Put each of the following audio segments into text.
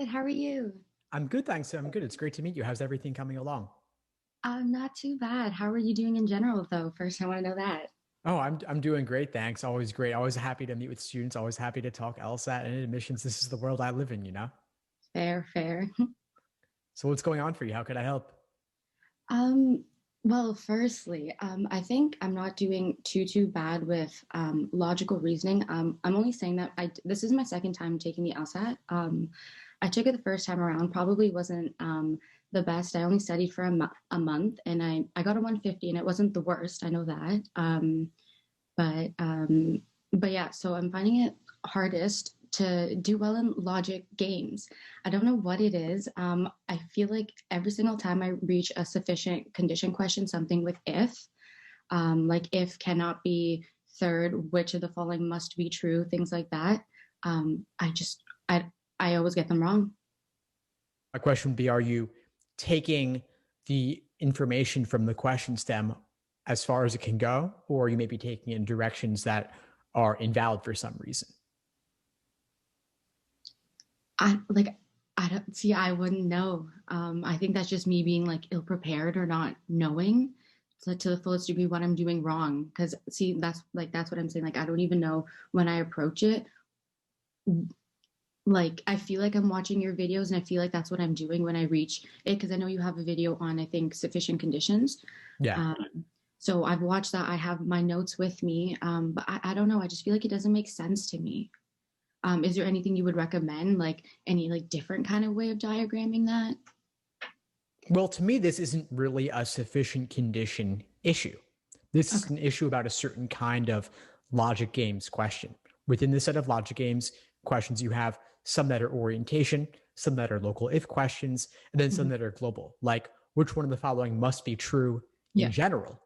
good. How are you? I'm good, thanks. I'm good. It's great to meet you. How's everything coming along? Not too bad. How are you doing in general, though? First, I want to know that. Oh, I'm doing great, thanks. Always great. Always happy to meet with students. Always happy to talk LSAT and admissions. This is the world I live in, you know? Fair, fair. So what's going on for you? How could I help? Um, well, firstly, I think I'm not doing too bad with logical reasoning. I'm only saying that this is my second time taking the LSAT. I took it the first time around, probably wasn't the best. I only studied for a month, and I got a 150, and it wasn't the worst. I know that. But but yeah, so I'm finding it hardest to do well in logic games. I don't know what it is. I feel like every single time I reach a sufficient condition question, something with if, like if cannot be third, which of the following must be true, things like that. I just I always get them wrong. My question would be, are you taking the information from the question stem as far as it can go, or are you maybe taking it in directions that are invalid for some reason? I like I don't see. I wouldn't know. I think that's just me being like ill prepared or not knowing to the fullest degree what I'm doing wrong. Because see, that's what I'm saying. Like I don't even know when I approach it. Like I feel like I'm watching your videos, and I feel like that's what I'm doing when I reach it. Because I know you have a video on I think sufficient conditions. Yeah. So I've watched that. I have my notes with me, but I don't know. I just feel like it doesn't make sense to me. Is there anything you would recommend, like any like different kind of way of diagramming that? Well, to me, this isn't really a sufficient condition issue. This is Okay. an issue about a certain kind of logic games question. Within the set of logic games questions, you have some that are orientation, some that are local if questions, and then some Mhm. that are global. Like, which one of the following must be true in Yeah. general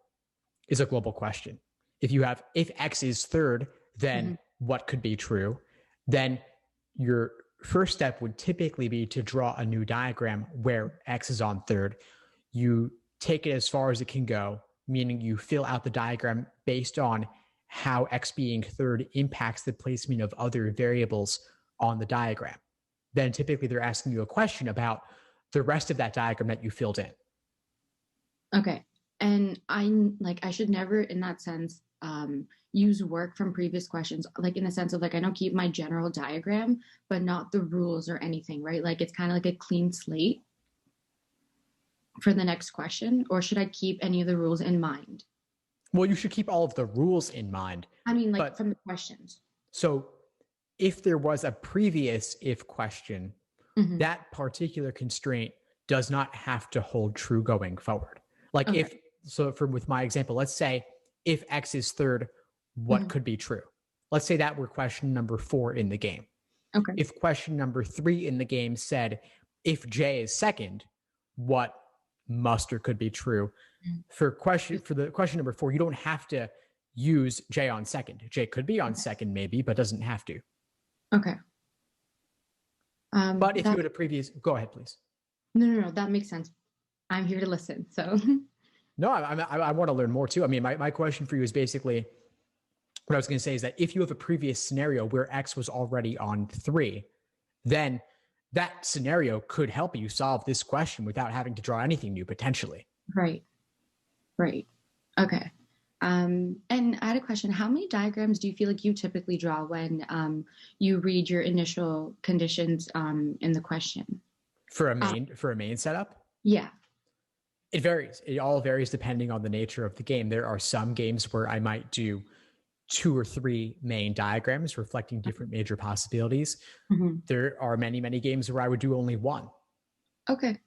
is a global question. If you have, if X is third, then Hmm. what could be true? Then your first step would typically be to draw a new diagram where X is on third. You take it as far as it can go, meaning you fill out the diagram based on how X being third impacts the placement of other variables on the diagram. Then typically they're asking you a question about the rest of that diagram that you filled in. Okay. And I should never, in that sense, use work from previous questions, like in the sense of like I don't keep my general diagram, but not the rules or anything, right? Like it's kind of like a clean slate for the next question, or should I keep any of the rules in mind? Well, you should keep all of the rules in mind. I mean, like But from the questions. so if there was a previous if question, Hmm. that particular constraint does not have to hold true going forward. Like Okay. if so from with my example, let's say if X is third, what Hmm. could be true? Let's say that were question number 4 in the game. Okay. If question number 3 in the game said if J is second, what must or could be true? For the question number 4, you don't have to use J on second. J could be on second maybe, but doesn't have to. Okay. But if you That had a previous, go ahead, please. no, that makes sense. I'm here to listen. So, No, I want to learn more too. I mean, my question for you is basically what I was going to say is that if you have a previous scenario where X was already on 3, then that scenario could help you solve this question without having to draw anything new potentially. right, right. Okay. And I had a question. How many diagrams do you feel like you typically draw when you read your initial conditions in the question? Uh, For a main setup, yeah. it varies. It all varies depending on the nature of the game. There are some games where I might do 2 or 3 main diagrams reflecting different major possibilities. Hmm. There are many games where I would do only one. Okay.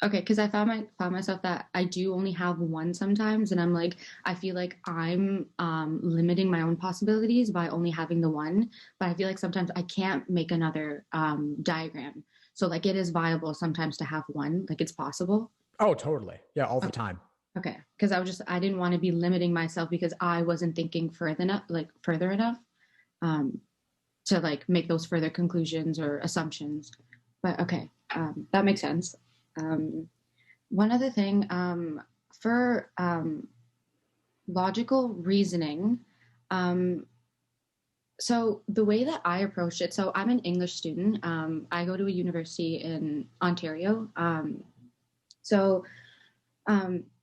Okay. Because I found myself that I do only have one sometimes, and I'm like, I feel like I'm limiting my own possibilities by only having the one. But I feel like sometimes I can't make another diagram. So like it is viable sometimes to have one. Like it's possible. Oh, totally. Yeah, all the Okay. time. Okay, because I didn't want to be limiting myself because I wasn't thinking further enough um, to like make those further conclusions or assumptions. But okay, that makes sense. Um, One other thing for logical reasoning, um, So the way that I approach it, so I'm an English student. I go to a university in Ontario. So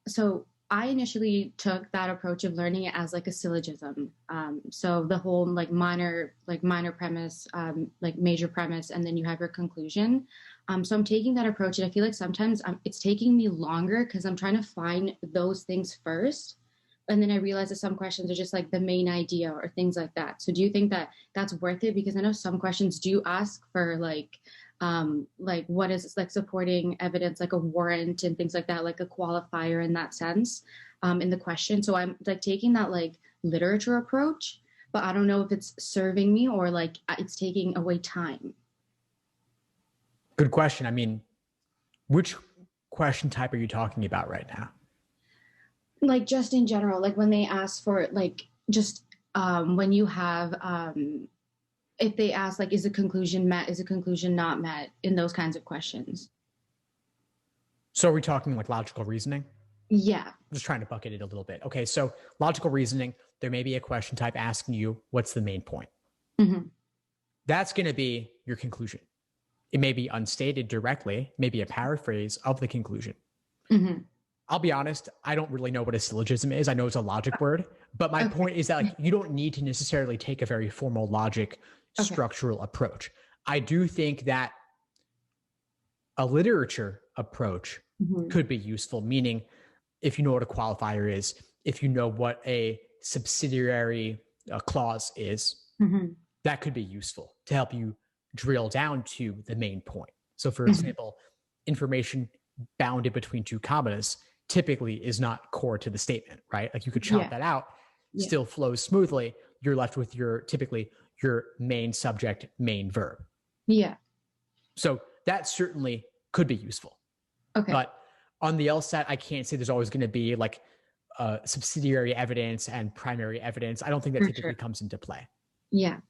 so I initially took that approach of learning it as like a syllogism. So the whole like minor premise, like major premise, and then you have your conclusion. So I'm taking that approach, and I feel like sometimes it's taking me longer because I'm trying to find those things first, and then I realize that some questions are just like the main idea or things like that. So do you think that that's worth it? Because I know some questions do ask for like what is like supporting evidence, like a warrant and things like that, like a qualifier in that sense, in the question. So I'm like taking that like literature approach, but I don't know if it's serving me or like it's taking away time. Good question. I mean, which question type are you talking about right now? Like just in general, like when they ask for like just when you have if they ask like is a conclusion met, is a conclusion not met, in those kinds of questions. So are we talking like logical reasoning? Yeah. I'm just trying to bucket it a little bit. Okay, so logical reasoning, there may be a question type asking you, what's the main point? Hmm. That's going to be your conclusion. It may be unstated directly, maybe a paraphrase of the conclusion. Hmm. I'll be honest, I don't really know what a syllogism is. I know it's a logic word, but my Okay. point is that like you don't need to necessarily take a very formal logic Okay. structural approach. I do think that a literature approach Hmm. could be useful, meaning if you know what a qualifier is, if you know what a subsidiary clause is, Hmm. that could be useful to help you drill down to the main point. So, for Hmm. example, information bounded between two commas typically is not core to the statement, right? Like you could chop Yeah. that out, Yeah. still flows smoothly. You're left with your typically your main subject, main verb. Yeah. So that certainly could be useful. Okay. But on the LSAT, I can't say there's always going to be like subsidiary evidence and primary evidence. I don't think that For sure. typically comes into play. Yeah.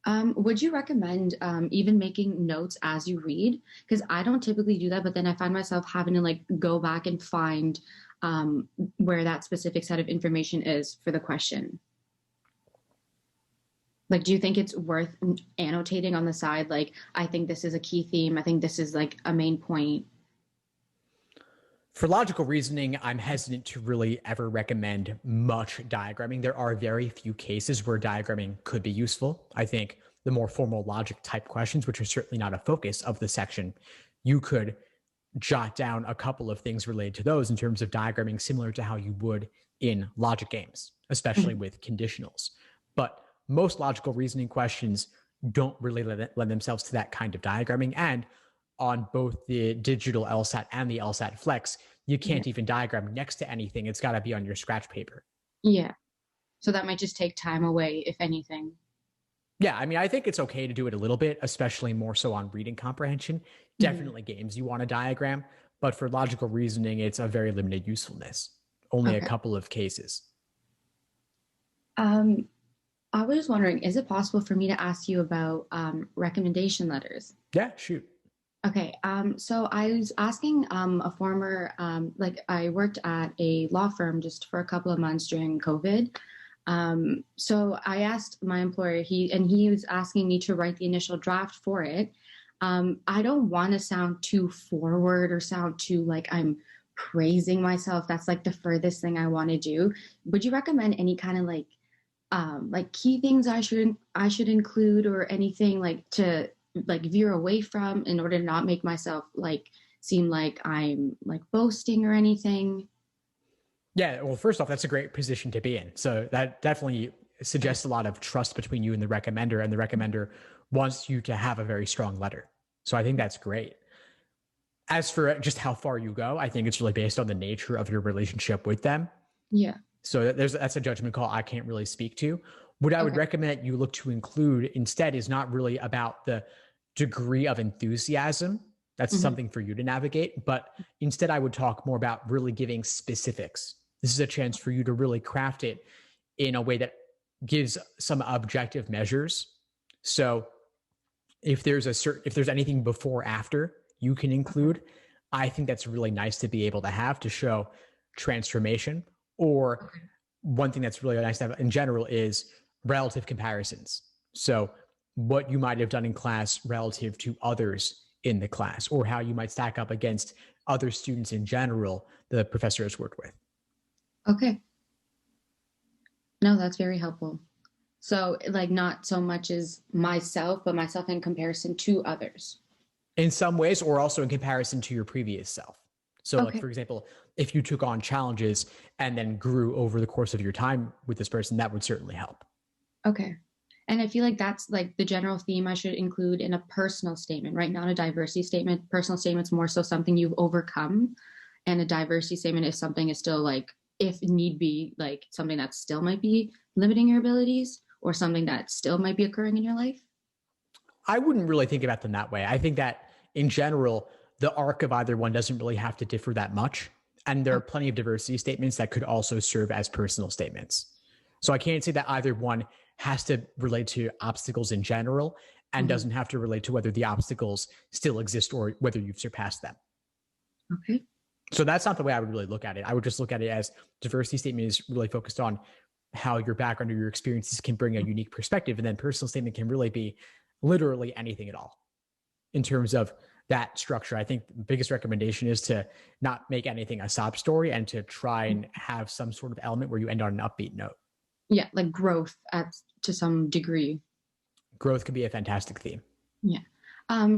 Would you recommend even making notes as you read? Because I don't typically do that, but then I find myself having to like go back and find where that specific set of information is for the question. Like, do you think it's worth annotating on the side? Like, I think this is a key theme. I think this is like a main point. For logical reasoning, I'm hesitant to really ever recommend much diagramming. There are very few cases where diagramming could be useful. I think the more formal logic type questions, which are certainly not a focus of the section, you could jot down a couple of things related to those in terms of diagramming, similar to how you would in logic games, especially Mhm. with conditionals. But most logical reasoning questions don't really lend themselves to that kind of diagramming. And on both the digital LSAT and the LSAT Flex, you Yeah. can't even diagram next to anything. It's got to be on your scratch paper. Yeah. So that might just take time away, if anything. Yeah, I mean, I think it's okay to do it a little bit, especially more so on reading comprehension. Mhm. Definitely games you want to diagram, but for logical reasoning, it's a very limited usefulness. Only a Okay. couple of cases. Um, I was just wondering, is it possible for me to ask you about recommendation letters? Yeah, shoot. Okay, so I was asking a former, like I worked at a law firm just for a couple of months during COVID. So I asked my employer, he was asking me to write the initial draft for it. I don't want to sound too forward or sound too like I'm praising myself. That's like the furthest thing I want to do. Would you recommend any kind of like key things I should include or anything like to like veer away from in order to not make myself like seem like I'm like boasting or anything? Yeah, well, first off, that's a great position to be in. So that definitely Okay. suggests a lot of trust between you and the recommender wants you to have a very strong letter. So I think that's great. As for just how far you go, I think it's really based on the nature of your relationship with them. Yeah. So that's a judgment call I can't really speak to. What I would Okay. recommend you look to include instead is not really about the degree of enthusiasm. That's Hmm. something for you to navigate. But instead, I would talk more about really giving specifics. This is a chance for you to really craft it in a way that gives some objective measures. So if there's anything before after you can Okay. include, I think that's really nice to be able to have to show transformation. Or Okay. one thing that's really nice to have in general is relative comparisons. So what you might have done in class relative to others in the class, or how you might stack up against other students in general the professor has worked with. Okay. No, that's very helpful. So like not so much as myself, but myself in comparison to others. In some ways, or also in comparison to your previous self. So like, Okay. for example, if you took on challenges and then grew over the course of your time with this person, that would certainly help. Okay. And I feel like that's like the general theme I should include in a personal statement, right? Not a diversity statement. Personal statement's more so something you've overcome. And a diversity statement is something is still like, if need be, like something that still might be limiting your abilities or something that still might be occurring in your life. I wouldn't really think about them that way. I think that in general, the arc of either one doesn't really have to differ that much. And there are plenty of diversity statements that could also serve as personal statements. So I can't say that either one has to relate to obstacles in general and doesn't have to relate to whether the obstacles still exist or whether you've surpassed them. Okay. So that's not the way I would really look at it. I would just look at it as diversity statement is really focused on how your background or your experiences can bring a unique perspective. And then personal statement can really be literally anything at all in terms of that structure. I think the biggest recommendation is to not make anything a sob story and to try and have some sort of element where you end on an upbeat note. Yeah, like growth to some degree. Growth can be a fantastic theme. Yeah.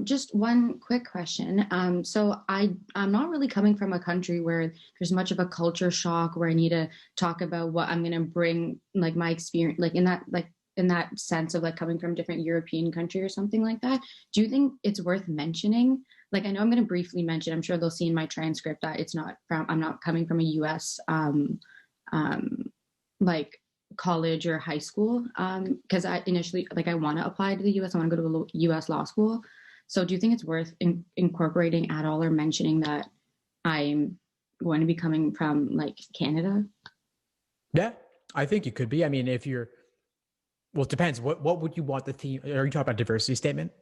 Just one quick question. So I'm not really coming from a country where there's much of a culture shock where I need to talk about what I'm going to bring, like my experience, like in that sense of like coming from a different European country or something like that. Do you think it's worth mentioning? Like, I know I'm going to briefly mention, I'm sure they'll see in my transcript that I'm not coming from a US, like college or high school. Cause I initially, like, I want to apply to the US. I want to go to a US law school. So do you think it's worth incorporating at all or mentioning that I'm going to be coming from like Canada? Yeah, I think you could be. I mean, well, it depends. What would you want the theme? Are you talking about diversity statement?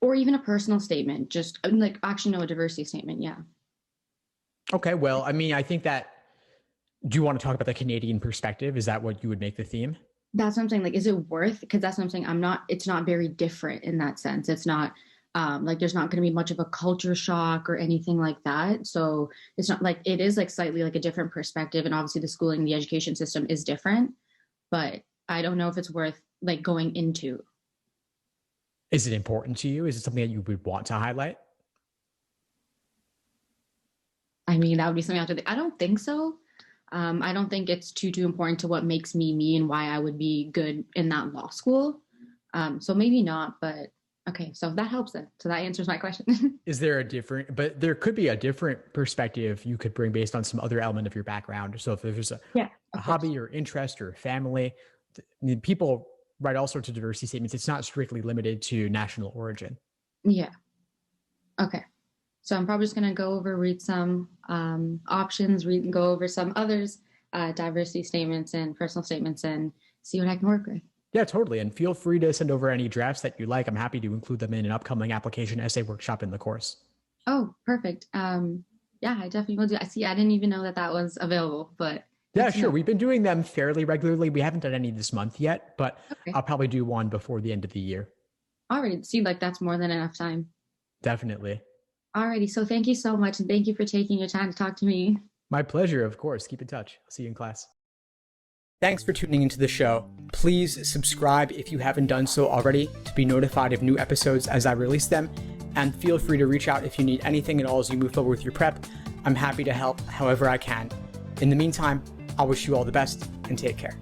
Or even a personal statement, just like actually no, a diversity statement. Yeah. Okay. Well, I mean, I think that, do you want to talk about the Canadian perspective? Is that what you would make the theme? That's what I'm saying. Like, is it worth? Because that's what I'm saying. It's not very different in that sense. It's not like there's not going to be much of a culture shock or anything like that. So it's not like it is like slightly like a different perspective. And obviously the schooling, the education system is different, but I don't know if it's worth like going into. Is it important to you? Is it something that you would want to highlight? I mean, that would be something after I don't think so. I don't think it's too important to what makes me me and why I would be good in that law school. So maybe not, but okay. So that helps then. So that answers my question. Is there but there could be a different perspective you could bring based on some other element of your background. So if there's a hobby or interest or family, people write all sorts of diversity statements. It's not strictly limited to national origin. Yeah. Okay. So I'm probably just going to read some options, go over some others, diversity statements and personal statements and see what I can work with. Yeah, totally. And feel free to send over any drafts that you like. I'm happy to include them in an upcoming application essay workshop in the course. Oh, perfect. Yeah, I definitely will do. I didn't even know that was available, but. Yeah, sure. We've been doing them fairly regularly. We haven't done any this month yet, but okay. I'll probably do one before the end of the year. Alrighty. See, like that's more than enough time. Definitely. Alrighty. So thank you so much. And thank you for taking your time to talk to me. My pleasure, of course. Keep in touch. I'll see you in class. Thanks for tuning into the show. Please subscribe if you haven't done so already to be notified of new episodes as I release them. And feel free to reach out if you need anything at all as you move forward with your prep. I'm happy to help however I can. In the meantime, I'll wish you all the best and take care.